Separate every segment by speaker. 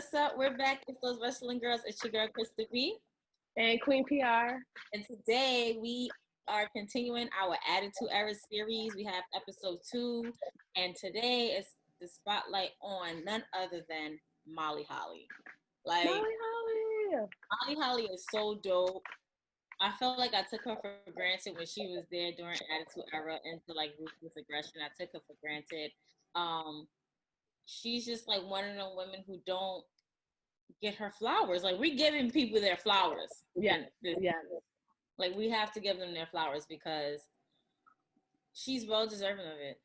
Speaker 1: what's up? We're back with those wrestling girls. It's your girl, Krista B.
Speaker 2: And Queen PR.
Speaker 1: And today we are continuing our Attitude Era series. We have episode 2. And today is the spotlight on none other than Molly Holly. Molly Holly is so dope. I felt like I took her for granted when she was there during Attitude Era into like ruthless aggression. I took her for granted. She's just like one of them women who don't get her flowers. Like, we're giving people their flowers.
Speaker 2: Yeah.
Speaker 1: Like, we have to give them their flowers because she's well deserving of it.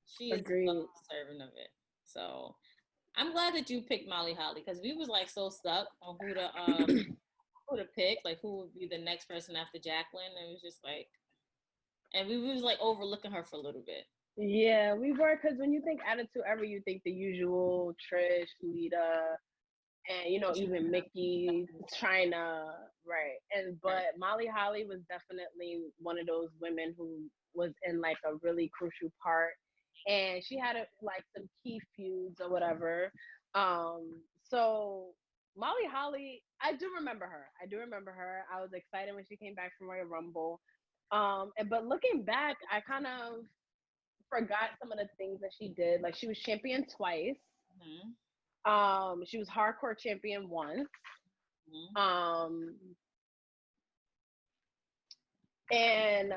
Speaker 1: She is well deserving of it. So I'm glad that you picked Molly Holly because we was like so stuck on who to pick, like who would be the next person after Jacqueline. And it was just like, and we was like overlooking her for a little bit.
Speaker 2: Yeah, we were, because when you think Attitude Era, you think the usual Trish, Lita, and even Mickey, China, right? But Molly Holly was definitely one of those women who was in like a really crucial part, and she had like some key feuds or whatever. So Molly Holly, I do remember her. I was excited when she came back from Royal Rumble. But looking back, I kind of forgot some of the things that she did. Like, she was champion twice.
Speaker 1: Mm-hmm.
Speaker 2: She was hardcore champion once.
Speaker 1: Mm-hmm.
Speaker 2: And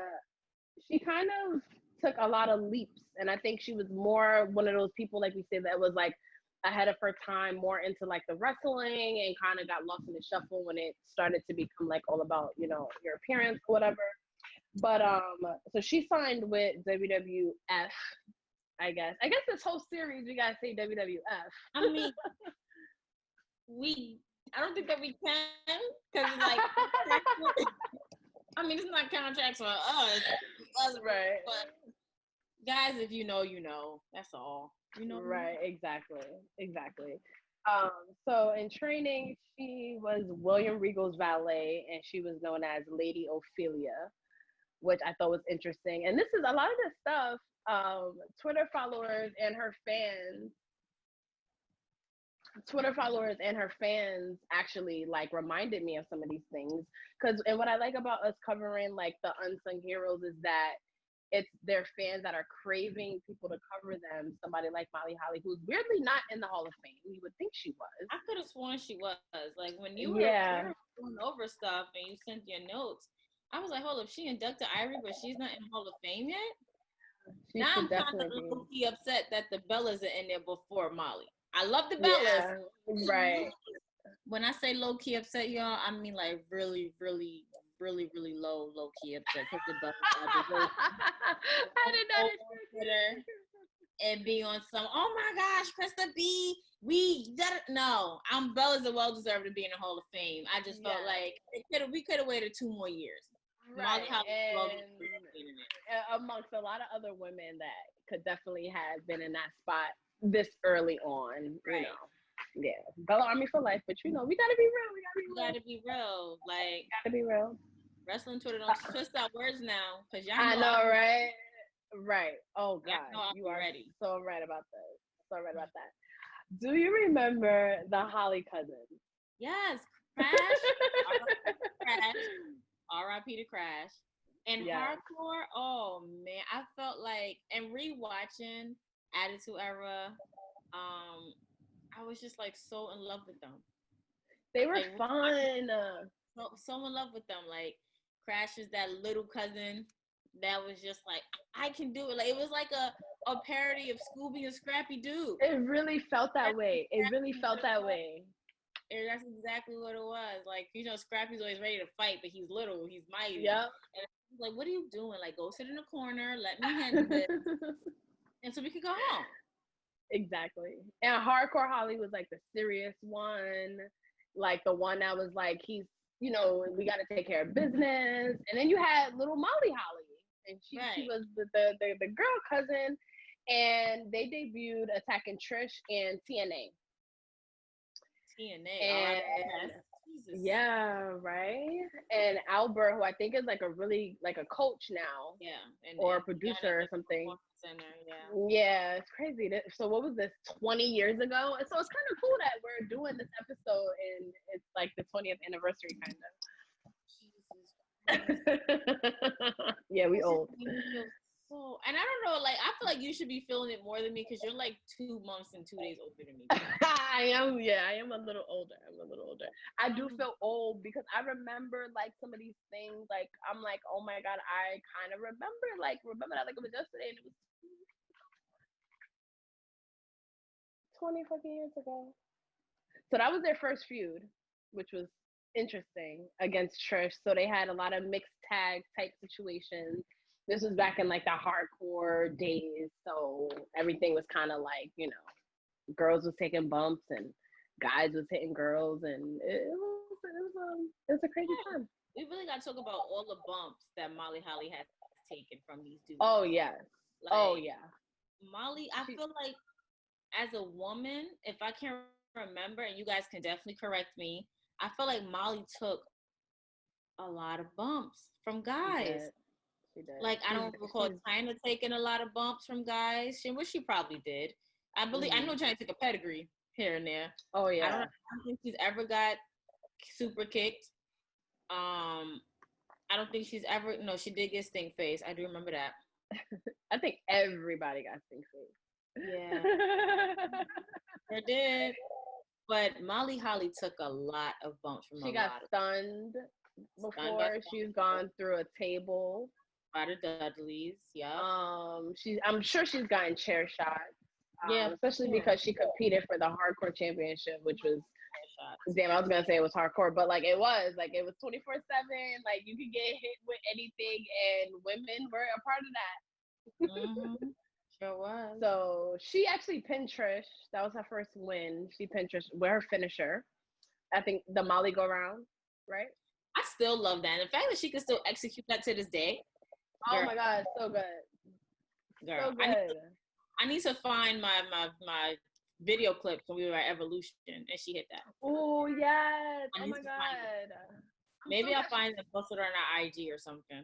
Speaker 2: she kind of took a lot of leaps, and I think she was more one of those people, like we said, that was like ahead of her time, more into like the wrestling, and kind of got lost in the shuffle when it started to become like all about your appearance or whatever. But so she signed with WWF. I guess this whole series we gotta say WWF.
Speaker 1: I mean, I don't think that we can, because like, I mean, it's not contracts for us,
Speaker 2: right?
Speaker 1: But guys, if you know, you know. That's all.
Speaker 2: Right? Exactly. So in training, she was William Regal's valet, and she was known as Lady Ophelia, which I thought was interesting. And this is a lot of this stuff. Twitter followers and her fans actually like reminded me of some of these things, and what I like about us covering like the unsung heroes is that it's their fans that are craving people to cover them. Somebody like Molly Holly, who's weirdly not in the Hall of Fame. You would think she was.
Speaker 1: I could have sworn she was. Like, when you were going over stuff and you sent your notes, I was like, hold up, she inducted Ivory, but she's not in the Hall of Fame yet? Now I'm kind of low-key upset that the Bellas are in there before Molly. I love the Bellas.
Speaker 2: Yeah, right.
Speaker 1: When I say low-key upset, y'all, I mean like really, really, really, really low-key upset, because the Bellas
Speaker 2: I did not expect
Speaker 1: Twitter and be on some, oh my gosh, Krista B, no, Bellas are well deserved to be in the Hall of Fame. I just felt like we could have waited 2 more years.
Speaker 2: Right. And amongst a lot of other women that could definitely have been in that spot this early on,
Speaker 1: right.
Speaker 2: Yeah, Bella Army for life, but we gotta be real.
Speaker 1: Like,
Speaker 2: gotta be real.
Speaker 1: Wrestling Twitter, don't twist our words now, because y'all
Speaker 2: know. I know, right. Oh God,
Speaker 1: you are ready.
Speaker 2: So right about that. Do you remember the Holly cousins?
Speaker 1: Yes, Crash. R.I.P. to Crash. And Hardcore, oh man, I felt like, and rewatching Attitude Era, I was just like so in love with them.
Speaker 2: They were fun.
Speaker 1: So in love with them. Like, Crash is that little cousin that was just like, I can do it. Like, it was like a parody of Scooby and Scrappy Doo.
Speaker 2: It really felt that way. And
Speaker 1: that's exactly what it was. Like, Scrappy's always ready to fight, but he's little, he's mighty.
Speaker 2: Yeah.
Speaker 1: And he's like, what are you doing? Like, go sit in the corner, let me handle this. And so we could go home.
Speaker 2: Exactly. And Hardcore Holly was like the serious one, like the one that was like, he's, we got to take care of business. And then you had little Molly Holly, and she was the girl cousin, and they debuted attacking Trish and TNA.
Speaker 1: And
Speaker 2: Yeah, right. And Albert, who I think is like a really like a coach now, or a producer or something.
Speaker 1: Center,
Speaker 2: yeah, it's crazy. So what was this, 20 years ago? And so it's kind of cool that we're doing this episode and it's like the 20th anniversary kind of. Yeah, we old.
Speaker 1: So, and I don't know, like I feel like you should be feeling it more than me because you're like 2 months and 2 days older than me.
Speaker 2: I am a little older. I do feel old because I remember like some of these things. Like I'm like, oh my god, I kind of remember that like it was yesterday, and it was 20 fucking years ago. So that was their first feud, which was interesting, against Trish. So they had a lot of mixed tag type situations. This was back in like the hardcore days, so everything was kind of like, girls was taking bumps and guys was hitting girls, and it was a crazy time.
Speaker 1: We really got to talk about all the bumps that Molly Holly has taken from these dudes.
Speaker 2: Oh yes.
Speaker 1: Molly, I feel like as a woman, if I can't remember, and you guys can definitely correct me, I feel like Molly took a lot of bumps from guys.
Speaker 2: She did.
Speaker 1: Like I don't recall China taking a lot of bumps from guys. She probably did. I know China took a pedigree here and there.
Speaker 2: Oh yeah.
Speaker 1: I don't think she's ever got super kicked. I don't think she's ever. No, she did get stink face. I do remember that.
Speaker 2: I think everybody got stink face.
Speaker 1: Yeah, they did. But Molly Holly took a lot of bumps from.
Speaker 2: She got stunned before. She's gone through a table.
Speaker 1: By the Dudleys, yeah.
Speaker 2: I'm sure she's gotten chair shots. Especially because she competed for the hardcore championship, which was damn. I was gonna say it was hardcore, but like it was 24/7. Like you could get hit with anything, and women were a part of
Speaker 1: that. Mm-hmm. Sure was.
Speaker 2: So she actually pinned Trish. That was her first win. She pinned Trish with her finisher. I think the Molly go round, right?
Speaker 1: I still love that. And the fact that she can still execute that to this day.
Speaker 2: Girl. Oh my god, so good.
Speaker 1: Girl, so good. I need to find my video clip when we were at Evolution and she hit that.
Speaker 2: Oh yes. Oh my god.
Speaker 1: Maybe I'll find and post it on our IG or something.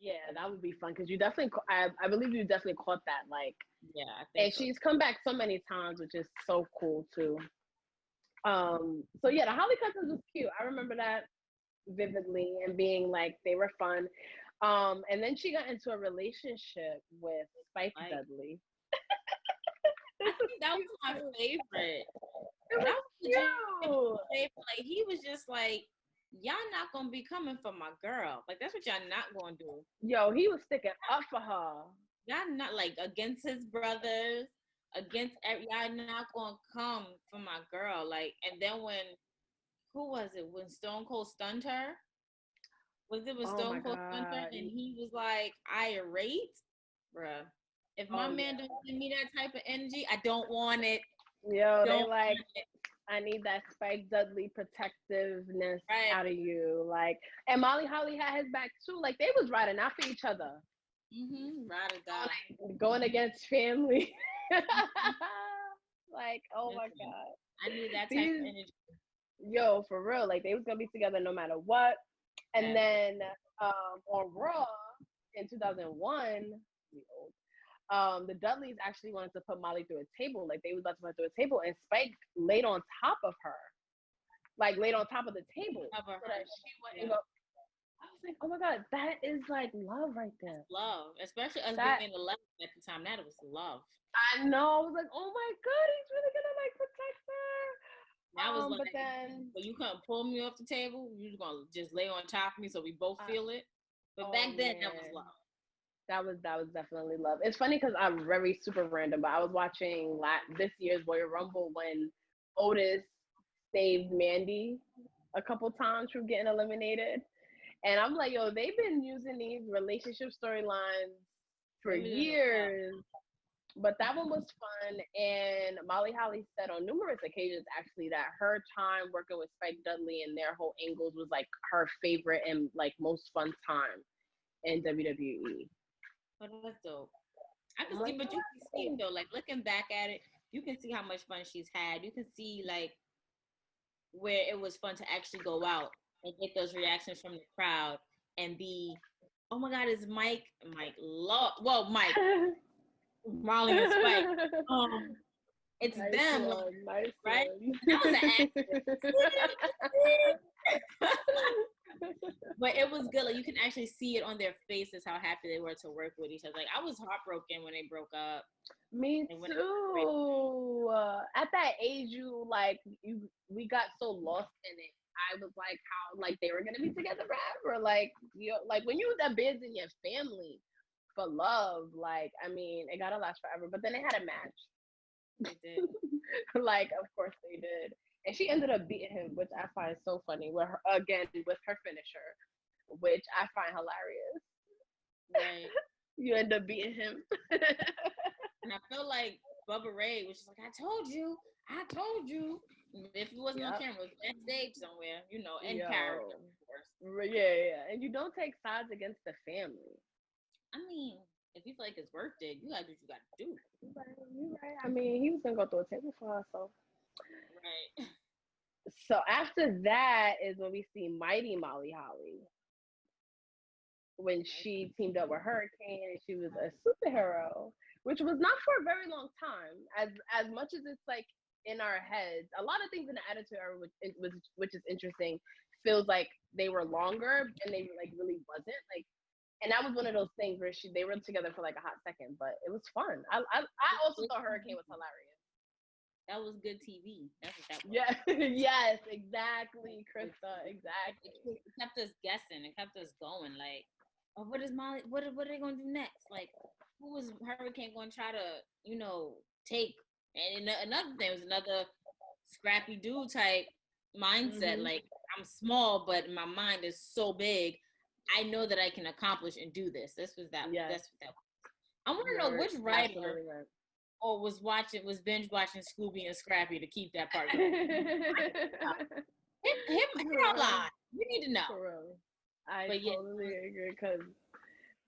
Speaker 2: Yeah, that would be fun because you definitely, I believe you definitely caught that. Like,
Speaker 1: yeah, I think
Speaker 2: and so. She's come back so many times, which is so cool too. So yeah, the Holly Cousins was cute. I remember that vividly and being like they were fun. And then she got into a relationship with Spike Dudley.
Speaker 1: I think that was my favorite.
Speaker 2: That was cute.
Speaker 1: Like he was just like, y'all not gonna be coming for my girl. Like that's what y'all not gonna do.
Speaker 2: Yo, he was sticking up for her.
Speaker 1: Y'all not like against his brothers, against y'all not gonna come for my girl. Like, and then who was it? When Stone Cold stunned her? Was it when Stone Cold stunned her? And he was like irate, bruh. If my man don't give me that type of energy, I don't want it.
Speaker 2: Yo, they like, I need that Spike Dudley protectiveness out of you. Like, and Molly Holly had his back too. Like, they was riding out for each other.
Speaker 1: Mm-hmm. Ride or die.
Speaker 2: Going against family. Like, oh my God.
Speaker 1: I need that type of energy.
Speaker 2: Yo, for real. Like, they was going to be together no matter what. And then on Raw in 2001, the Dudleys actually wanted to put Molly through a table. Like, they was about to put her through a table, and Spike laid on top of her. Like, laid on top of the table. So that she wouldn't go. I was like, oh my God, that is like love right there.
Speaker 1: That's love. Especially us being 11 at the time. That was love.
Speaker 2: I know. I was like, oh my God, he's really gonna like protect her.
Speaker 1: That was like, but then, so you couldn't pull me off the table. You was gonna just lay on top of me so we both feel it. But back then, that was love.
Speaker 2: That was definitely love. It's funny because I'm very super random, but I was watching this year's Royal Rumble when Otis saved Mandy a couple times from getting eliminated. And I'm like, yo, they've been using these relationship storylines for years. But that one was fun. And Molly Holly said on numerous occasions, actually, that her time working with Spike Dudley and their whole angles was like her favorite and like most fun time in WWE.
Speaker 1: But that's dope. I can see, but you can see it though. Like looking back at it, you can see how much fun she's had. You can see like where it was fun to actually go out and get those reactions from the crowd and be, oh my God, is Mike, Mike, Marley and Spike. It's nice them,
Speaker 2: nice
Speaker 1: right?
Speaker 2: One.
Speaker 1: That was an accident. But it was good. Like, you can actually see it on their faces how happy they were to work with each other. Like, I was heartbroken when they broke up.
Speaker 2: Me too. At that age, we got so lost in it. I was like, how like they were gonna be together forever. Like like when you abandon your family for love, like I mean, it gotta last forever. But then they had a match.
Speaker 1: They did.
Speaker 2: Like, of course they did. And she ended up beating him, which I find so funny. With her, again, with her finisher, which I find hilarious.
Speaker 1: Right.
Speaker 2: You end up beating him.
Speaker 1: And I feel like Bubba Ray was just like, I told you. If it wasn't on camera, it was backstage somewhere, in character, of course.
Speaker 2: Yeah. And you don't take sides against the family.
Speaker 1: I mean, if you feel like it's worth it, you gotta do what you gotta do.
Speaker 2: You're right. I mean, he was gonna go through a table for us, so.
Speaker 1: Right.
Speaker 2: So after that is when we see Mighty Molly Holly. When she teamed up with Hurricane and she was a superhero, which was not for a very long time. As much as it's like in our heads, a lot of things in the Attitude Era, which is interesting, feels like they were longer and they like really wasn't like. And that was one of those things where they were together for like a hot second, but it was fun. I also thought Hurricane was hilarious.
Speaker 1: That was good TV. That's what that was.
Speaker 2: Yeah, yes, exactly, Krista, exactly.
Speaker 1: It kept us guessing. It kept us going. Like, oh, what is Molly? What are they gonna do next? Like, who was Hurricane gonna try to, take? And another thing was another scrappy dude type mindset. Mm-hmm. Like, I'm small, but my mind is so big. I know that I can accomplish and do this. This was that.
Speaker 2: Yes.
Speaker 1: That's what that was. I want to know which writer or was binge watching Scooby and Scrappy to keep that part going. him line. We need to know.
Speaker 2: I totally agree, because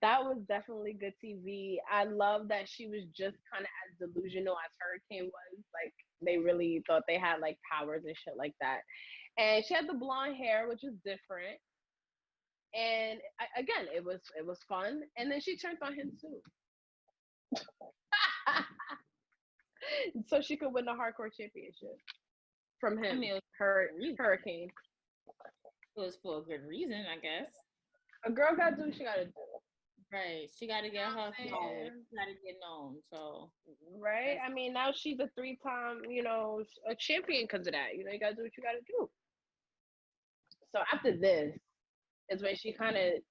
Speaker 2: that was definitely good TV. I love that she was just kind of as delusional as Hurricane was. Like, they really thought they had like powers and shit like that. And she had the blonde hair, which was different. And again, it was fun. And then she turned on him too. So she could win the hardcore championship from him. I mean, Hurricane.
Speaker 1: It was for a good reason, I guess.
Speaker 2: A girl gotta do what she gotta do.
Speaker 1: Right. She gotta get her flowers. She gotta get known. So.
Speaker 2: Right. I mean, now she's a 3-time, a champion because of that. You gotta do what you gotta do. So after this is when she kind of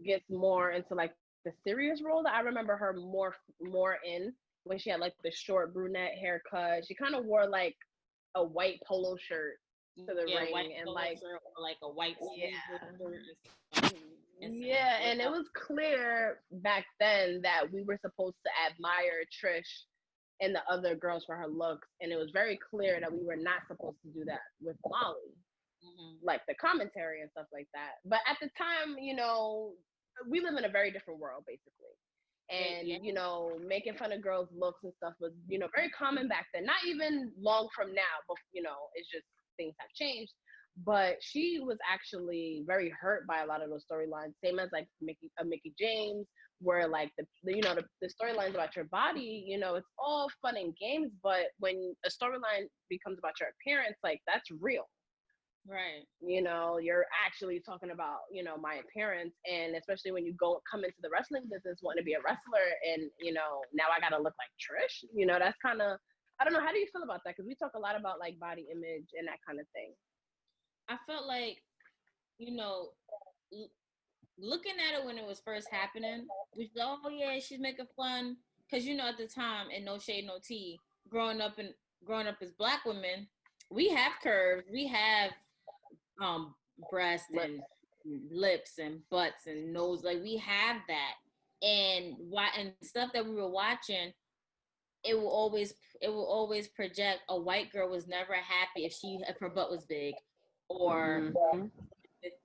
Speaker 2: gets more into like the serious role that I remember her more in, when she had like the short brunette haircut. She kind of wore like a white polo shirt to the ring and like
Speaker 1: a white
Speaker 2: shirt. Yeah, and it was clear back then that we were supposed to admire Trish and the other girls for her looks, and it was very clear that we were not supposed to do that with Molly. Mm-hmm. Like the commentary and stuff like that. But at the time, we live in a very different world, basically. And, making fun of girls' looks and stuff was, very common back then. Not even long from now, but, it's just things have changed. But she was actually very hurt by a lot of those storylines. Same as like Mickey James, where like the storylines about your body, it's all fun and games. But when a storyline becomes about your appearance, like that's real.
Speaker 1: Right.
Speaker 2: You're actually talking about, my appearance, and especially when you come into the wrestling business wanting to be a wrestler, and, now I gotta look like Trish, that's kind of, I don't know. How do you feel about that? Because we talk a lot about like body image and that kind of thing.
Speaker 1: I felt like, looking at it when it was first happening, we thought, oh yeah, she's making fun. Because, at the time, and no shade, no tea, growing up as Black women, we have curves, we have breasts and lips and butts and nose, like we have that, and stuff that we were watching, it will always project a white girl was never happy if her butt was big, or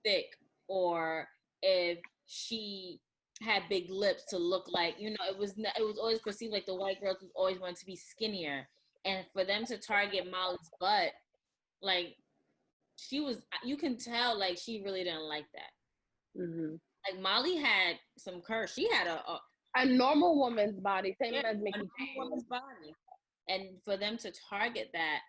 Speaker 1: thick, or if she had big lips to look like, it was always perceived like the white girls was always wanting to be skinnier, and for them to target Molly's butt, like, you can tell like she really didn't like that.
Speaker 2: Mm-hmm.
Speaker 1: Like Molly had some curves. She had
Speaker 2: a normal woman's body, same as Mickey
Speaker 1: a
Speaker 2: James.
Speaker 1: woman's body, and for them to target that,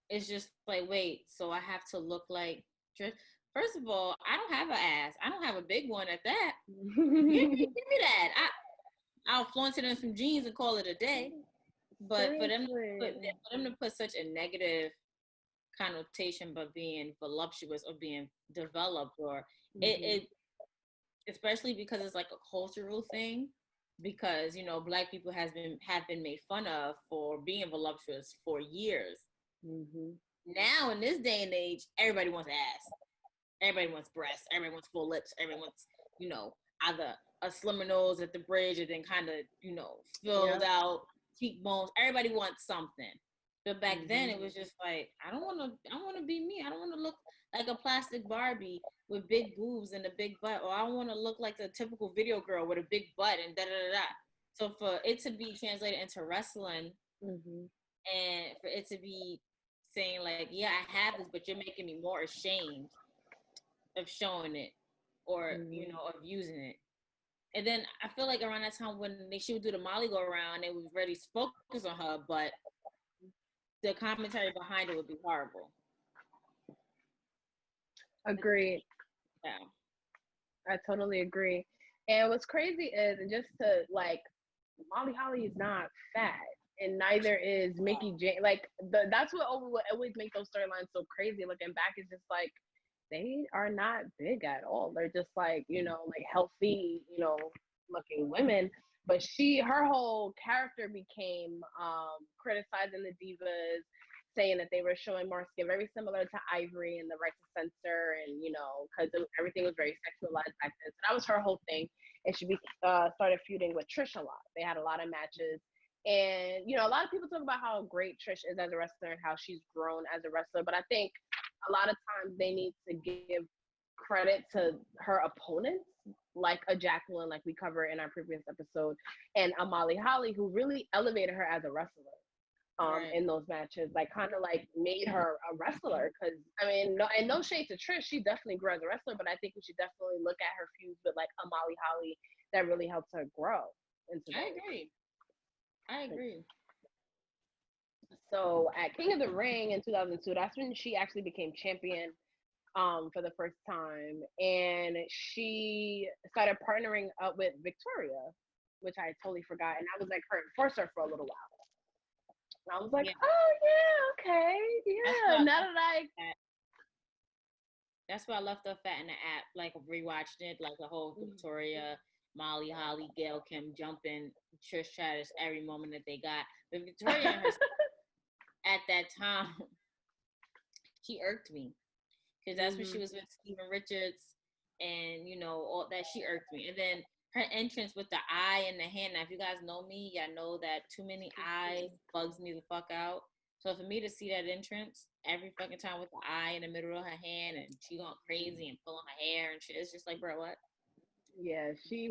Speaker 1: it's just like, wait, so I have to look like? First of all, I don't have an ass. I don't have a big one at that. give me that. I'll flaunt it in some jeans and call it a day. But for them to put such a negative connotation by being voluptuous or being developed, or it especially because it's like a cultural thing, because you know Black people have been made fun of for being voluptuous for years. Now in this day and age, everybody wants ass, everybody wants breasts, everybody wants full lips, everybody wants, you know, either a slimmer nose at the bridge or then kind of, you know, filled out cheekbones. Everybody wants something. But back then it was just like, I want to be me. I don't want to look like a plastic Barbie with big boobs and a big butt, or I don't want to look like the typical video girl with a big butt and da da da da. So for it to be translated into wrestling, and for it to be saying like, yeah, I have this, but you're making me more ashamed of showing it, or you know, of using it. And then I feel like around that time when she would do the Molly go around, it was ready to focus on her, but the commentary behind it would be horrible.
Speaker 2: Agreed.
Speaker 1: Yeah,
Speaker 2: I totally agree. And what's crazy is, just to like, Molly Holly is not fat, and neither is Mickey James. Like that's what always make those storylines so crazy. Looking back, it's just like they are not big at all. They're just like, you know, like healthy, you know, looking women. But her whole character became criticizing the divas, saying that they were showing more skin, very similar to Ivory and the right to censor, and you know, because everything was very sexualized back then. So that was her whole thing, and she started feuding with Trish a lot. They had a lot of matches, and you know, a lot of people talk about how great Trish is as a wrestler and how she's grown as a wrestler. But I think a lot of times they need to give credit to her opponents, like a Jacqueline, like we covered in our previous episode, and a Molly Holly, who really elevated her as a wrestler in those matches, like kind of like made her a wrestler. Because I mean, no shade to Trish, she definitely grew as a wrestler, but I think we should definitely look at her feuds with like a Molly Holly that really helped her grow into that.
Speaker 1: I agree.
Speaker 2: So at King of the Ring in 2002, that's when she actually became champion for the first time, and she started partnering up with Victoria, which I totally forgot, and I was like her enforcer for a little while. And I was like, oh yeah, okay, yeah. Now that
Speaker 1: that's why I left her fat in the app, like rewatched it, like the whole Victoria, Molly Holly, Gail Kim jumping, Trish Stratus every moment that they got. But Victoria and her at that time, she irked me. Because that's when she was with Steven Richards, and you know, all that, she irked me. And then her entrance with the eye in the hand. Now, if you guys know me, y'all know that too many eyes bugs me the fuck out. So for me to see that entrance every fucking time with the eye in the middle of her hand, and she going crazy and pulling her hair and shit, it's just like, bro, what?
Speaker 2: Yeah, she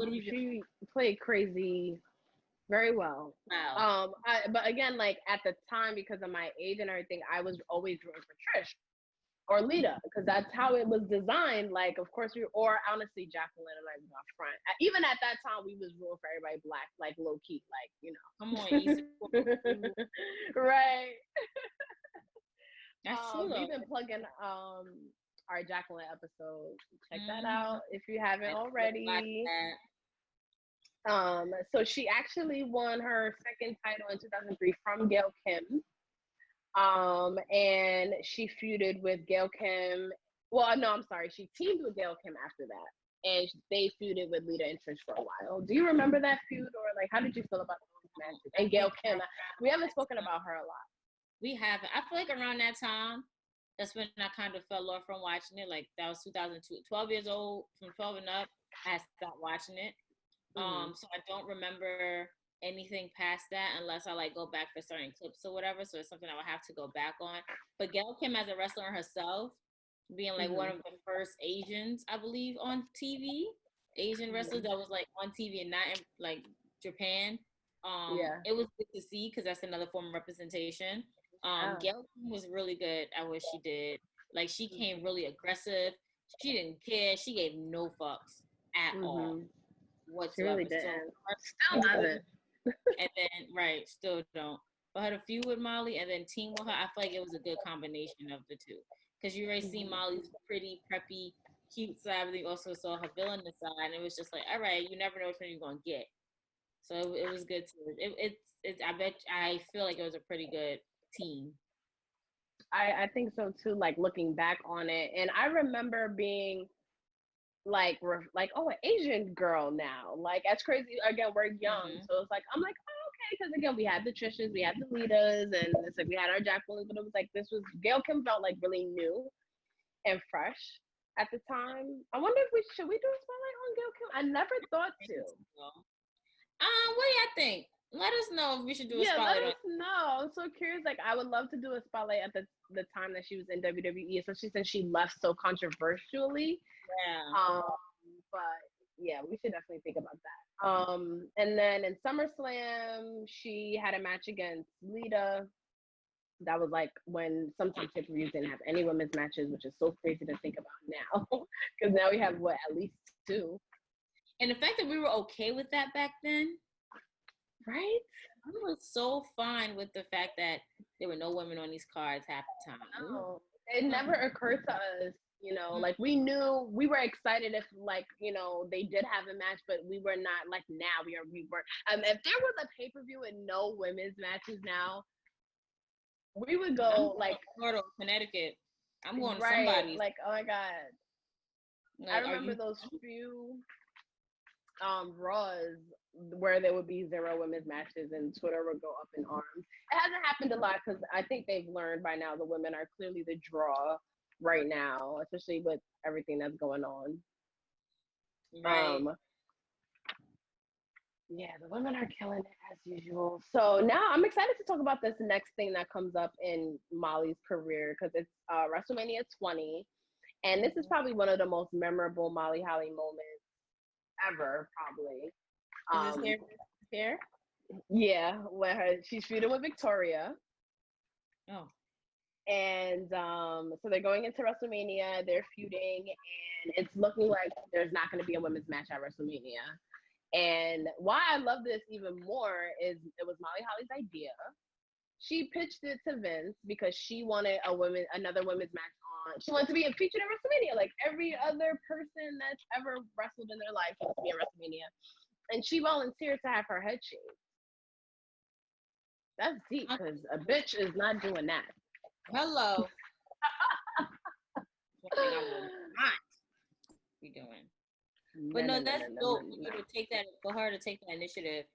Speaker 2: played crazy very well.
Speaker 1: Wow.
Speaker 2: But again, like at the time, because of my age and everything, I was always rooting for Trish or Lita, because that's how it was designed. Like, of course, or honestly, Jacqueline and I was up front. Even at that time, we was rooting for everybody Black, like low key, like, you know.
Speaker 1: Come on,
Speaker 2: right.
Speaker 1: That's true.
Speaker 2: We've been plugging our Jacqueline episode. Check that out if you haven't already. So she actually won her second title in 2003 from Gail Kim. And she feuded with Gail Kim. Well, no, I'm sorry. She teamed with Gail Kim after that, and they feuded with Lita and Trish for a while. Do you remember that feud, or like how did you feel about those matches? And Gail Kim, we haven't spoken about her a lot.
Speaker 1: We haven't. I feel like around that time, that's when I kind of fell off from watching it. Like that was 2002. 12 years old, from 12 and up, I stopped watching it. So I don't remember anything past that unless I like go back for certain clips or whatever. So it's something I would have to go back on. But Gail Kim as a wrestler herself, being like one of the first Asians, I believe, on TV, Asian wrestlers that was like on TV and not in like Japan. It was good to see because that's another form of representation. Gail Kim was really good at what she did. Like, she came really aggressive. She didn't care. She gave no fucks at all whatsoever.
Speaker 2: She really didn't. Still doesn't.
Speaker 1: And then, still don't. But her to feud with Molly and then team with her, I feel like it was a good combination of the two. Because you already seen Molly's pretty, preppy, cute side, but you also saw her villainous side, and it was just like, all right, you never know which one you're gonna get. So it was good too. I feel like it was a pretty good team.
Speaker 2: I think so too. Like looking back on it, and I remember being like oh, an Asian girl now. Like as crazy again, we're young, so it's like I'm like, oh, okay, because again we had the Trishas, we had the Litas, and it's like we had our Jacqueline, but it was like Gail Kim felt like really new and fresh at the time. I wonder if should we do a spotlight on Gail Kim? I never thought to.
Speaker 1: What do y'all think? Let us know if we should do a spotlight.
Speaker 2: Let us know. I'm so curious. Like, I would love to do a spotlight at the time that she was in WWE, especially since she left so controversially.
Speaker 1: Yeah.
Speaker 2: But yeah, we should definitely think about that. And then in SummerSlam, she had a match against Lita. That was like when sometimes pay-per-views didn't have any women's matches, which is so crazy to think about now. Because now we have at least 2.
Speaker 1: And the fact that we were okay with that back then.
Speaker 2: Right?
Speaker 1: I was so fine with the fact that there were no women on these cards half the time.
Speaker 2: No, it never occurred to us, like we knew we were excited if like, they did have a match, but we were not like now we were. If there was a pay-per-view with no women's matches now, we would go like
Speaker 1: Florida, Connecticut. I'm going to somebody.
Speaker 2: Like, oh my God. Like, I remember those few Raws where there would be 0 women's matches and Twitter would go up in arms. It hasn't happened a lot because I think they've learned by now the women are clearly the draw right now, especially with everything that's going on.
Speaker 1: Right.
Speaker 2: Yeah, the women are killing it as usual. So now I'm excited to talk about this next thing that comes up in Molly's career because it's Wrestlemania 20. And this is probably one of the most memorable Molly Holly moments ever, probably.
Speaker 1: Is this here?
Speaker 2: Yeah, where she's feuding with Victoria.
Speaker 1: Oh.
Speaker 2: And so they're going into WrestleMania, they're feuding, and it's looking like there's not going to be a women's match at WrestleMania. And why I love this even more is it was Molly Holly's idea. She pitched it to Vince because she wanted another women's match on. She wanted to be featured at WrestleMania, like every other person that's ever wrestled in their life wants to be at WrestleMania. And she volunteered to have her head shaved. That's deep because a bitch is not doing that.
Speaker 1: Hello. One thing I will not be doing. But no, that's dope for you to take that, for her to take that initiative,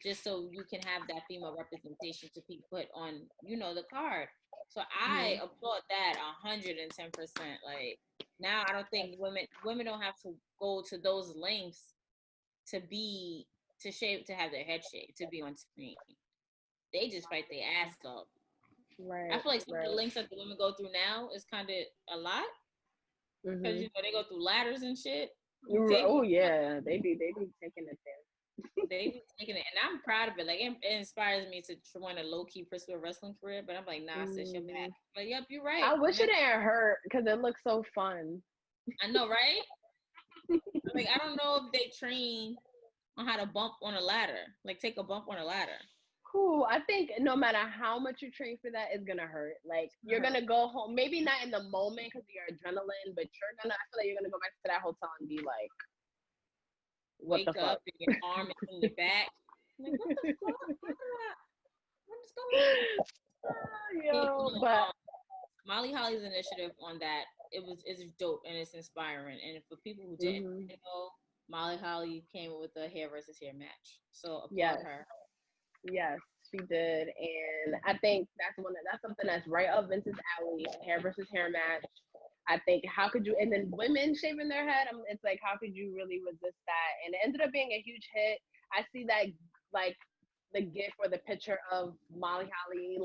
Speaker 1: just so you can have that female representation to be put on, the card. So I applaud that 110%. Like now, I don't think women don't have to go to those lengths to have their head shaved to be on screen. They just fight their ass off.
Speaker 2: Right.
Speaker 1: I feel like some of the links that the women go through now is kind of a lot because they go through ladders and shit.
Speaker 2: Oh yeah, they be taking it there.
Speaker 1: They be taking it, and I'm proud of it. Like it inspires me to want to low key pursue a wrestling career, but I'm like, nah, sis, you're back. But yep, you're right.
Speaker 2: I wish it didn't hurt because it looks so fun.
Speaker 1: I know, right? Like I don't know if they train on how to bump on a ladder, like take a bump on a ladder.
Speaker 2: Cool. I think no matter how much you train for that, it's gonna hurt. Like you're gonna go home, maybe not in the moment because of your adrenaline, but I feel like you're gonna go back to that hotel and be like, what
Speaker 1: wake
Speaker 2: the fuck?
Speaker 1: Up and your arm is in your back. Like, what the fuck? What's going on?
Speaker 2: Yo, but
Speaker 1: Molly Holly's initiative on that, it's dope and it's inspiring. And for people who didn't know, Molly Holly came with a hair versus hair match. So applaud her.
Speaker 2: Yes, she did, and I think that's something that's right up Vince's alley. Hair versus hair match. I think how could you? And then women shaving their head. It's like how could you really resist that? And it ended up being a huge hit. I see that like the gif or the picture of Molly Holly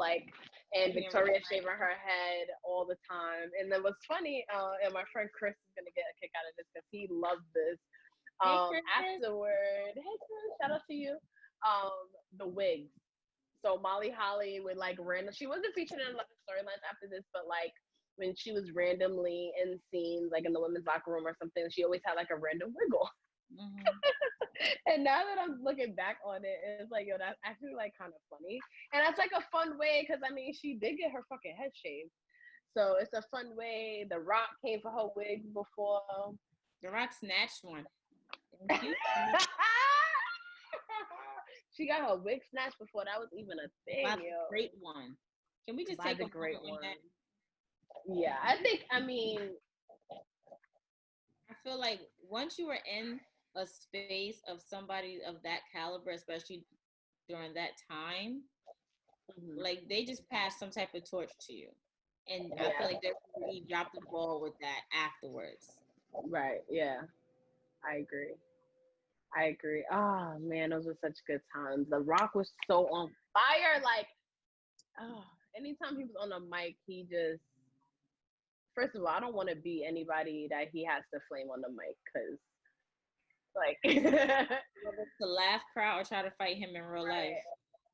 Speaker 2: and Victoria shaving her head all the time. And then what's funny, and my friend Chris is gonna get a kick out of this because he loved this. Afterward, hey Chris, shout out to you. The wigs. So Molly Holly would she wasn't featured in a lot of storylines after this, but when she was randomly in scenes, like in the women's locker room or something, she always had like a random wiggle. Mm-hmm. And now that I'm looking back on it, it's like, yo, that's actually like kind of funny. And that's like a fun way, because I mean, she did get her fucking head shaved. So it's a fun way. The Rock came for her wig before.
Speaker 1: The Rock snatched one.
Speaker 2: She got her wig snatched before that was even a thing.
Speaker 1: By the great one. Can we just take a great one?
Speaker 2: Yeah, I
Speaker 1: feel like once you were in a space of somebody of that caliber, especially during that time, like they just passed some type of torch to you. And I feel like he dropped the ball with that afterwards.
Speaker 2: Right, yeah. I agree. Oh man, those were such good times. The Rock was so on fire. Like, anytime he was on the mic, he just, first of all, I don't want to be anybody that he has to flame on the mic, because like
Speaker 1: to laugh crowd or try to fight him in real life.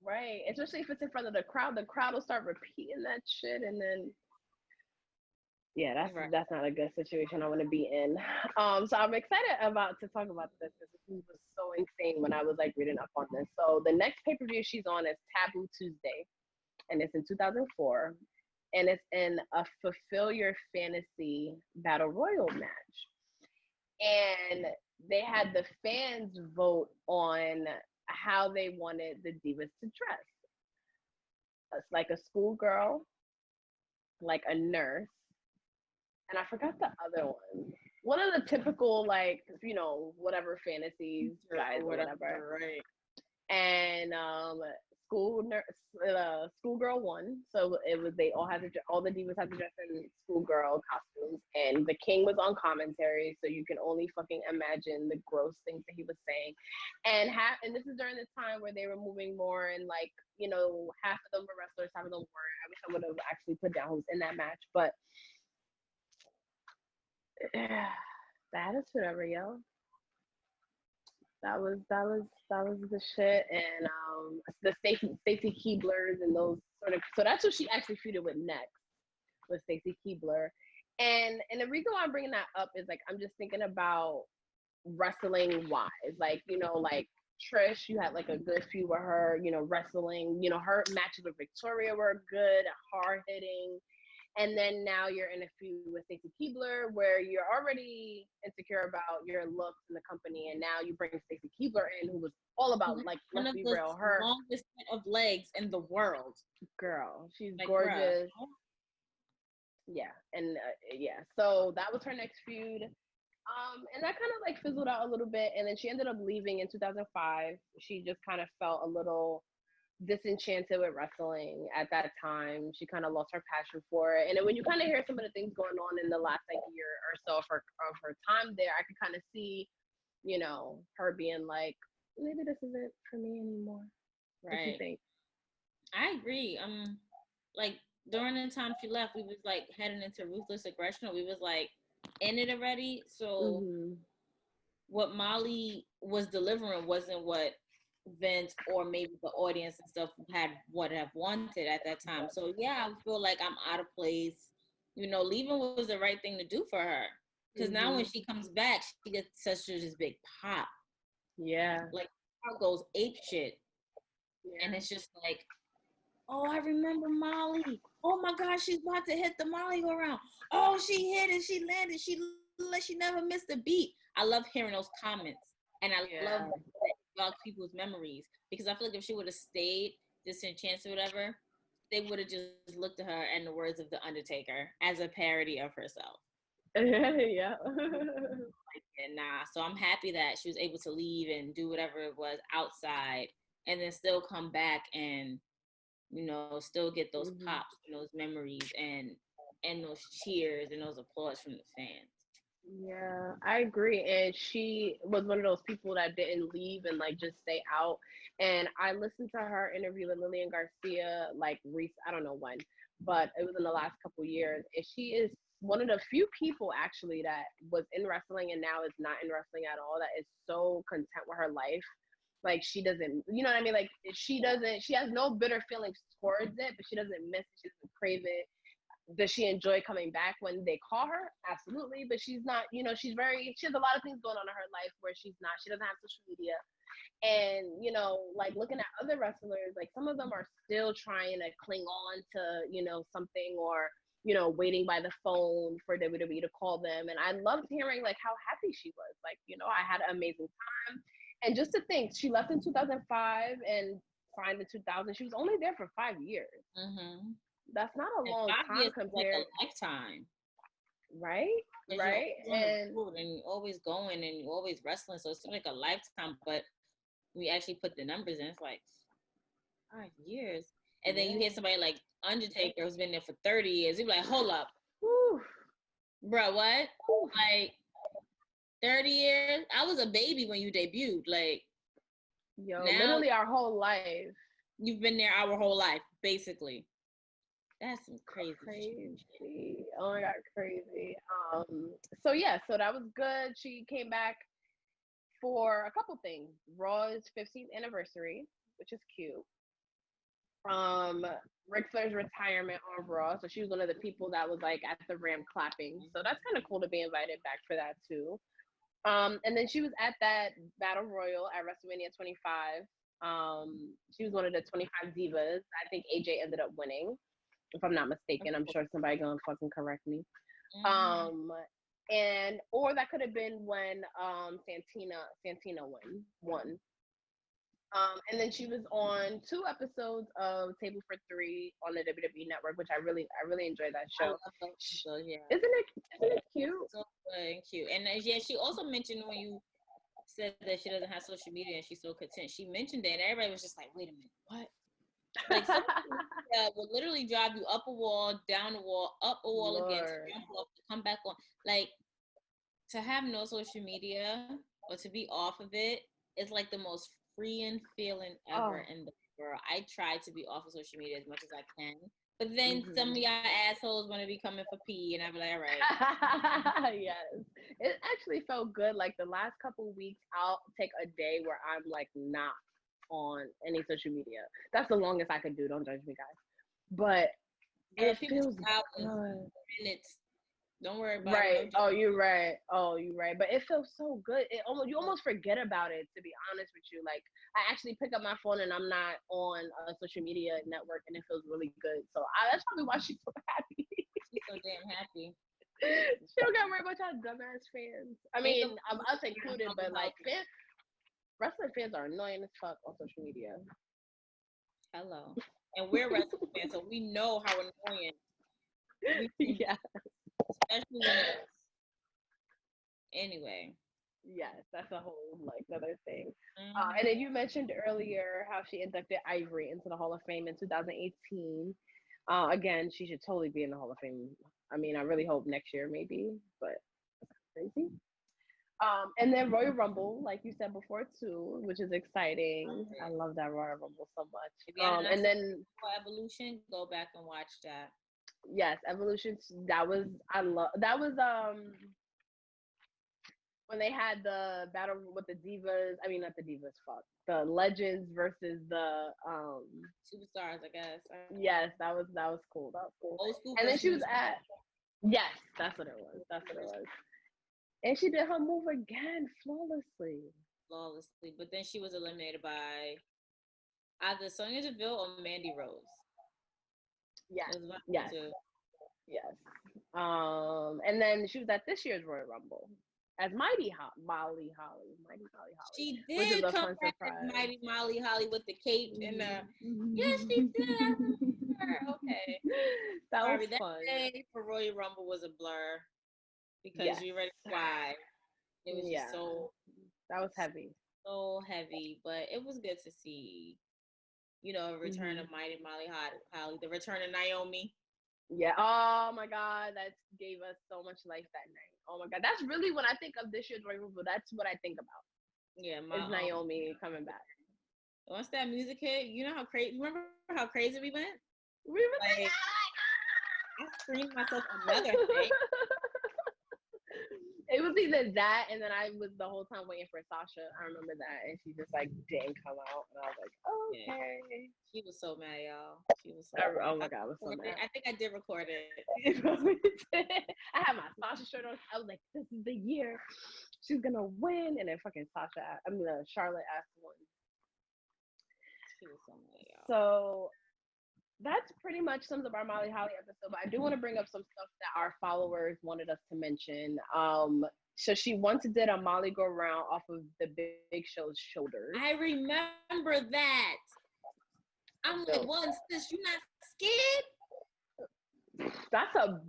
Speaker 2: Right. Especially if it's in front of the crowd will start repeating that shit, and then that's not a good situation I want to be in. So I'm excited to talk about this, because this was so insane when I was like reading up on this. So the next pay-per-view she's on is Taboo Tuesday, and it's in 2004, and it's in a Fulfill Your Fantasy Battle Royal match. And they had the fans vote on how they wanted the divas to dress. It's like a schoolgirl, like a nurse, and I forgot the other one. One of the typical, like, whatever fantasies, guys, or whatever.
Speaker 1: Right.
Speaker 2: And schoolgirl won. So it was, all the divas had to dress in schoolgirl costumes, and the king was on commentary, so you can only fucking imagine the gross things that he was saying. And this is during the time where they were moving more, and like, half of them were wrestlers, half of them weren't. I wish I would have actually put down who's in that match, but the Attitude Era, yo. That was the shit. And the Stacy Keeblers and those sort of, so that's who she actually feuded with next, with Stacy Keebler. And the reason why I'm bringing that up is, like, I'm just thinking about wrestling wise, like, like Trish, you had like a good feud with her, wrestling, her matches with Victoria were good, hard hitting. And then now you're in a feud with Stacy Keebler, where you're already insecure about your looks in the company, and now you bring Stacy Keebler in, who was all about, like, let's be real, her
Speaker 1: longest set of legs in the world.
Speaker 2: Girl, she's like, gorgeous. Bro. Yeah, and so that was her next feud. And that kind of like fizzled out a little bit, and then she ended up leaving in 2005. She just kind of felt a little disenchanted with wrestling at that time. She kind of lost her passion for it. And then when you kind of hear some of the things going on in the last like year or so of her time there, I could kind of see, her being like, maybe this isn't for me anymore.
Speaker 1: Right.
Speaker 2: What do you think?
Speaker 1: I agree. Like during the time she left, we was like heading into Ruthless Aggression. We was like in it already. So what Molly was delivering wasn't what Vince or maybe the audience and stuff would have wanted at that time. So yeah, I feel like I'm out of place. Leaving was the right thing to do for her, because now when she comes back, she gets such this big pop.
Speaker 2: Yeah,
Speaker 1: like crowd goes ape shit, and it's just like, oh, I remember Molly. Oh my God, she's about to hit the Molly go around. Oh, she hit it, she landed, she never missed a beat. I love hearing those comments, and I love about people's memories, because I feel like if she would have stayed disenchanted or whatever, they would have just looked at her and the words of the Undertaker as a parody of herself.
Speaker 2: Yeah.
Speaker 1: And so I'm happy that she was able to leave and do whatever it was outside, and then still come back and still get those pops and those memories and those cheers and those applause from the fans.
Speaker 2: Yeah, I agree. And she was one of those people that didn't leave and like just stay out. And I listened to her interview with Lillian Garcia, like I don't know when, but it was in the last couple years. And she is one of the few people actually that was in wrestling and now is not in wrestling at all, that is so content with her life. Like, she doesn't, you know what I mean? Like, she has no bitter feelings towards it, but she doesn't miss it. She doesn't crave it. Does she enjoy coming back when they call her? Absolutely. But she's not, she has a lot of things going on in her life where she doesn't have social media. And, like looking at other wrestlers, like some of them are still trying to cling on to, something, or, waiting by the phone for WWE to call them. And I loved hearing like how happy she was. Like, I had an amazing time. And just to think, she left in 2005 and signed in 2000. She was only there for 5 years.
Speaker 1: Mm-hmm.
Speaker 2: That's not a long time compared.
Speaker 1: Like a lifetime.
Speaker 2: Right.
Speaker 1: And you're always going and you're always wrestling. So it's like a lifetime, but we actually put the numbers in. It's like 5 years. And then you hear somebody like Undertaker who's been there for 30 years. You're like, hold up.
Speaker 2: Whew.
Speaker 1: Bro, what? Whew. Like 30 years? I was a baby when you debuted. Like,
Speaker 2: now, literally our whole life.
Speaker 1: You've been there our whole life, basically. That's some crazy.
Speaker 2: Oh my God, crazy. So that was good. She came back for a couple things. Raw's 15th anniversary, which is cute. Ric Flair's retirement on Raw. So she was one of the people that was like at the ramp clapping. So that's kind of cool to be invited back for that too. And then she was at that Battle Royal at Wrestlemania 25. She was one of the 25 divas. I think AJ ended up winning, if I'm not mistaken. I'm sure somebody gonna fucking correct me. Or that could have been when Santina won. And then she was on 2 episodes of Table for 3 on the WWE Network, which I really enjoyed that show.
Speaker 1: So yeah,
Speaker 2: isn't it cute?
Speaker 1: So good and cute. And she also mentioned when you said that she doesn't have social media and she's so content. She mentioned that, and everybody was just like, "Wait a minute, what?" Like social media will literally drive you up a wall, down a wall, up a wall again, to jump off, to come back on. Like, to have no social media or to be off of it is like the most freeing feeling ever in the world. I try to be off of social media as much as I can, but then some of y'all assholes want to be coming for pee, and I be like, all right.
Speaker 2: Yes, it actually felt good. Like the last couple of weeks, I'll take a day where I'm like not on any social media. That's the longest I could do. Don't judge me, guys. But it feels good.
Speaker 1: Minutes. Don't worry about
Speaker 2: it.
Speaker 1: Right.
Speaker 2: Oh, you're right. But it feels so good. You almost forget about it, to be honest with you. Like, I actually pick up my phone and I'm not on a social media network, and it feels really good. So that's probably why she's so happy.
Speaker 1: She's so damn happy.
Speaker 2: She don't got worried about y'all dumbass fans. I mean, us included, but like wrestling fans are annoying as fuck on social media.
Speaker 1: Hello. And we're wrestling fans, so we know how annoying.
Speaker 2: Yeah.
Speaker 1: Especially when it's... Anyway.
Speaker 2: Yes, that's a whole like other thing. And then you mentioned earlier how she inducted Ivory into the Hall of Fame in 2018. Again, she should totally be in the Hall of Fame. I mean, I really hope next year maybe, but that's crazy. And then Royal Rumble, like you said before too, which is exciting. I love that Royal Rumble so much. And then
Speaker 1: Evolution, go back and watch that.
Speaker 2: Yes, Evolution. That was when they had the battle with the divas. I mean, not the divas. Fuck, the legends versus the
Speaker 1: superstars. I guess.
Speaker 2: Yes, that was cool. That was cool.
Speaker 1: Old school.
Speaker 2: And then she was at. Yes, that's what it was. And she did her move again flawlessly.
Speaker 1: But then she was eliminated by either Sonya Deville or Mandy Rose.
Speaker 2: Yes. And then she was at this year's Royal Rumble as Mighty Molly Holly.
Speaker 1: She did come back as Mighty Molly Holly with the cape and the. Yes, she did. Okay.
Speaker 2: That was fun.
Speaker 1: That day for Royal Rumble was a blur because you ready to fly. It was just so.
Speaker 2: That was heavy.
Speaker 1: So heavy, but it was good to see. A return of Mighty Molly Holly, the return of Naomi.
Speaker 2: Yeah. Oh my God, that gave us so much life that night. Oh my God, that's really when I think of this year's Royal Rumble. That's what I think about.
Speaker 1: Yeah,
Speaker 2: is Naomi coming back.
Speaker 1: Once that music hit, you know how crazy. Remember how crazy we went?
Speaker 2: We were like,
Speaker 1: I screamed myself another day.
Speaker 2: It was either that, and then I was the whole time waiting for Sasha. I remember that, and she just like didn't come out, and I was like, okay.
Speaker 1: Yeah. She was so mad, y'all. She was so
Speaker 2: mad.
Speaker 1: mad.
Speaker 2: Oh my god, I was so mad.
Speaker 1: I think I did record it.
Speaker 2: I had my Sasha shirt on. I was like, this is the year she's gonna win, and then fucking Charlotte asked one.
Speaker 1: She was so mad, y'all.
Speaker 2: So that's pretty much sums up our Molly Holly episode. But I do want to bring up some stuff that our followers wanted us to mention. So she once did a Molly go round off of the Big Show's shoulders.
Speaker 1: I remember that. I'm like, once this, you not scared?
Speaker 2: That's a.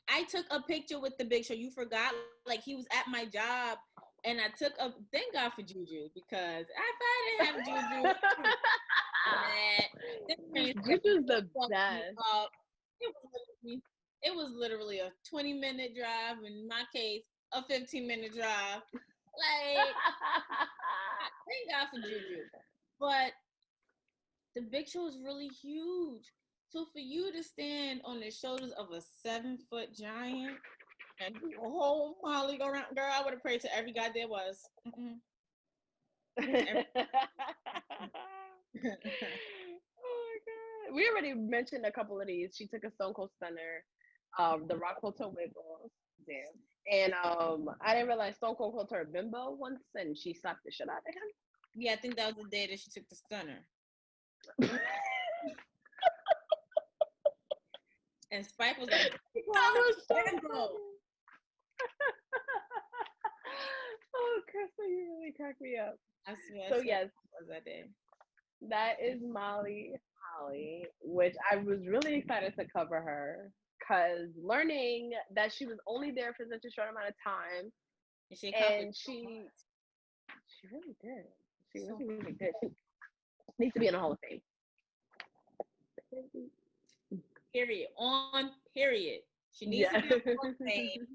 Speaker 1: I took a picture with the Big Show. You forgot, like he was at my job, and I took a. Thank God for Juju, because if I didn't have Juju,
Speaker 2: Juju's the best.
Speaker 1: It was literally a 20-minute drive. In my case, a 15-minute drive. Like, thank God for Juju. But the Big Show is really huge. So for you to stand on the shoulders of a 7-foot giant and do a whole Molly go around, girl, I would have prayed to every God there was.
Speaker 2: Oh my god! We already mentioned a couple of these. She took a Stone Cold Stunner, the Rock pulled her wig off. Damn. And I didn't realize Stone Cold called her a bimbo once, and she slapped the shit out of him.
Speaker 1: Yeah, I think that was the day that she took the stunner. And Spike was like,
Speaker 2: oh, Krista, you really cracked me up.
Speaker 1: I swear.
Speaker 2: So yes,
Speaker 1: was that day.
Speaker 2: That is Molly Holly, which I was really excited to cover her, because learning that she was only there for such a short amount of time, and she really did. She really did. She needs to be in the Hall of Fame.
Speaker 1: Period. On period. She needs to be in the Hall of Fame.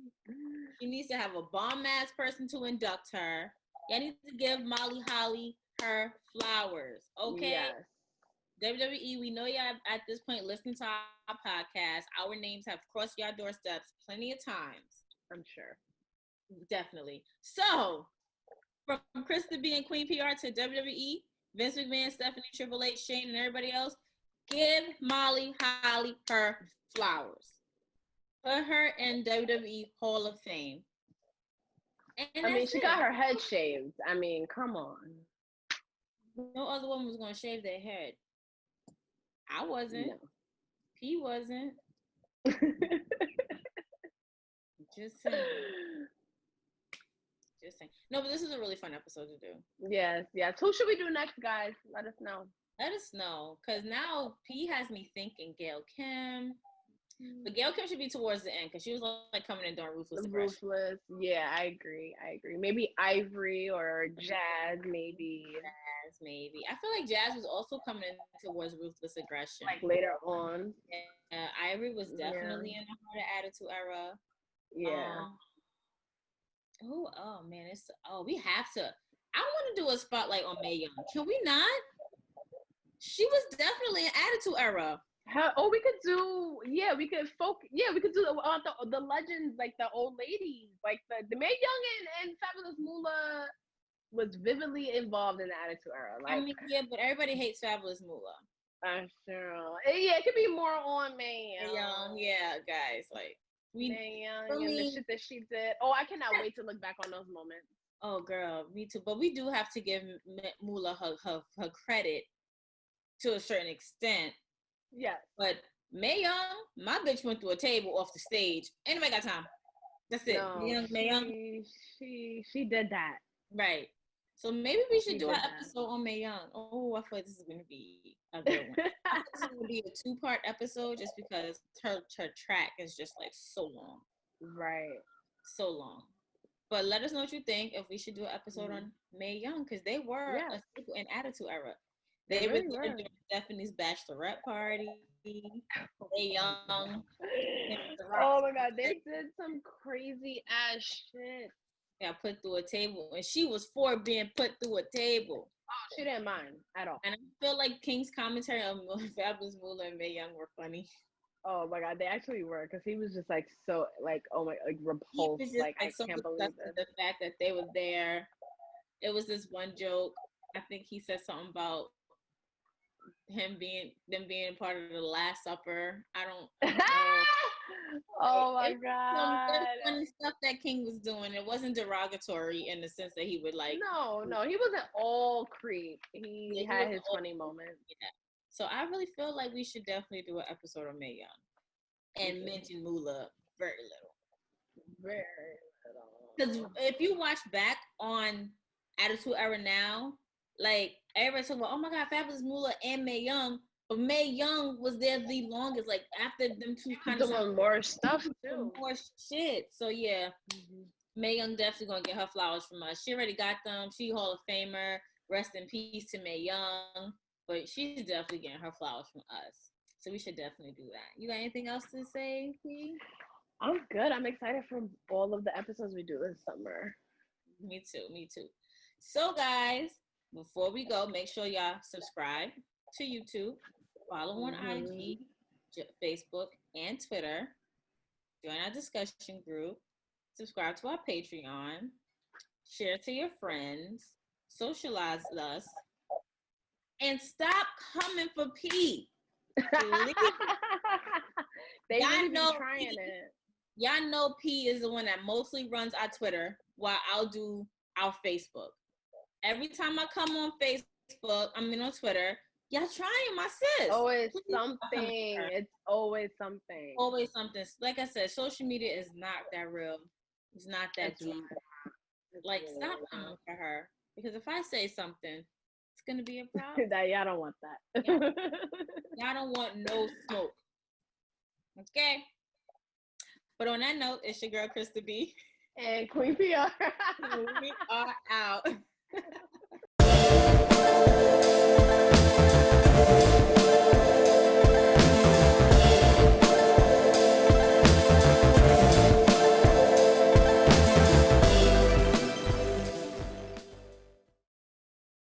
Speaker 1: She needs to have a bomb ass person to induct her. Y'all need to give Molly Holly her flowers. Okay?
Speaker 2: Yes.
Speaker 1: WWE, we know y'all at this point listening to our podcast. Our names have crossed your doorsteps plenty of times.
Speaker 2: I'm sure.
Speaker 1: Definitely. So, from Krista B and Queen PR to WWE, Vince McMahon, Stephanie, Triple H, Shane, and everybody else, give Molly Holly her flowers. Put her in WWE Hall of Fame.
Speaker 2: And I mean, she got her head shaved. I mean, come on.
Speaker 1: No other woman was going to shave their head. I wasn't. No. He wasn't. Just saying. Just saying. No, but this is a really fun episode to do.
Speaker 2: Yes, yes. Who should we do next, guys? Let us know.
Speaker 1: Let us know. Because now P has me thinking Gail Kim. But Gail Kim should be towards the end, because she was like coming in doing Ruthless Aggression.
Speaker 2: Ruthless. Yeah, I agree. Maybe Ivory or Jazz, maybe.
Speaker 1: Jazz, maybe. I feel like Jazz was also coming in towards Ruthless Aggression.
Speaker 2: Like later on.
Speaker 1: Ivory was definitely in the Heart of Attitude era.
Speaker 2: Yeah.
Speaker 1: Oh man, we have to. I want to do a spotlight on Mae Young. Can we not? She was definitely in Attitude era.
Speaker 2: We could do. Yeah, we could do the legends, like the old ladies, like the Mae Young and Fabulous Moolah was vividly involved in the Attitude era. Like,
Speaker 1: I mean, yeah, but everybody hates Fabulous Moolah.
Speaker 2: I'm sure. Yeah, it could be more on Mae
Speaker 1: Young. Yeah, guys, like
Speaker 2: Mae Young and the shit that she did. Oh, I cannot wait to look back on those moments.
Speaker 1: Oh, girl, me too. But we do have to give Moolah her credit to a certain extent.
Speaker 2: Yes.
Speaker 1: But Mae Young, my bitch went through a table off the stage. Anybody got time? That's it.
Speaker 2: No,
Speaker 1: Mae Young.
Speaker 2: She did that.
Speaker 1: Right. So maybe we should do an episode on Mae Young. Oh, I feel like this is going to be a good one. I think this is going to be a 2-part episode, just because her track is just like so long.
Speaker 2: Right.
Speaker 1: So long. But let us know what you think, if we should do an episode on Mae Young, because they were a staple in Attitude era. They really were doing Stephanie's bachelorette party. Mae Young.
Speaker 2: Oh my God, they did some crazy ass shit.
Speaker 1: Got put through a table, and she was for being put through a table.
Speaker 2: Oh, she didn't mind at all.
Speaker 1: And I feel like King's commentary on Fabulous Moolah and Mae Young were funny.
Speaker 2: Oh my god, they actually were, because he was just like so like, oh my, like
Speaker 1: He
Speaker 2: repulsed.
Speaker 1: was just
Speaker 2: Like,
Speaker 1: like
Speaker 2: I
Speaker 1: so
Speaker 2: can't believe
Speaker 1: disgusted
Speaker 2: this.
Speaker 1: the fact that they was there. It was this one joke. I think he said something about them being part of the Last Supper. I don't know.
Speaker 2: Oh my
Speaker 1: It was some good
Speaker 2: god.
Speaker 1: funny stuff that King was doing. It wasn't derogatory in the sense that he would like.
Speaker 2: No, he wasn't all creep. He
Speaker 1: He
Speaker 2: had
Speaker 1: wasn't
Speaker 2: his funny moments.
Speaker 1: yeah. So I really feel like we should definitely do an episode of Mae Young and mention Moolah very little.
Speaker 2: Very
Speaker 1: Because
Speaker 2: little.
Speaker 1: if you watch back on Attitude Era now, like everybody talking about, oh my God, Fabulous Moolah and Mae Young, but Mae Young was there the longest. Like after them two kind of
Speaker 2: doing more stuff too.
Speaker 1: more shit. So yeah, Mae Young definitely gonna get her flowers from us. She already got them. She Hall of Famer. Rest in peace to Mae Young. But she's definitely getting her flowers from us. So we should definitely do that. You got anything else to say, P?
Speaker 2: I'm good. I'm excited for all of the episodes we do this summer.
Speaker 1: Me too. So guys, before we go, make sure y'all subscribe to YouTube, follow on IG, Facebook, and Twitter. Join our discussion group. Subscribe to our Patreon. Share to your friends. Socialize us. And stop coming for P.
Speaker 2: They really be trying it.
Speaker 1: Y'all know P is the one that mostly runs our Twitter, while I'll do our Facebook. Every time I come on Facebook, on Twitter, y'all trying my sis.
Speaker 2: Always something. It's always something.
Speaker 1: Always something. Like I said, social media is not that real. It's not that deep. Like, stop coming for her. Because if I say something, it's going to be a problem.
Speaker 2: That y'all don't want that.
Speaker 1: Y'all don't want no smoke. Okay? But on that note, it's your girl, Krista B.
Speaker 2: And Queen PR.
Speaker 1: We are out.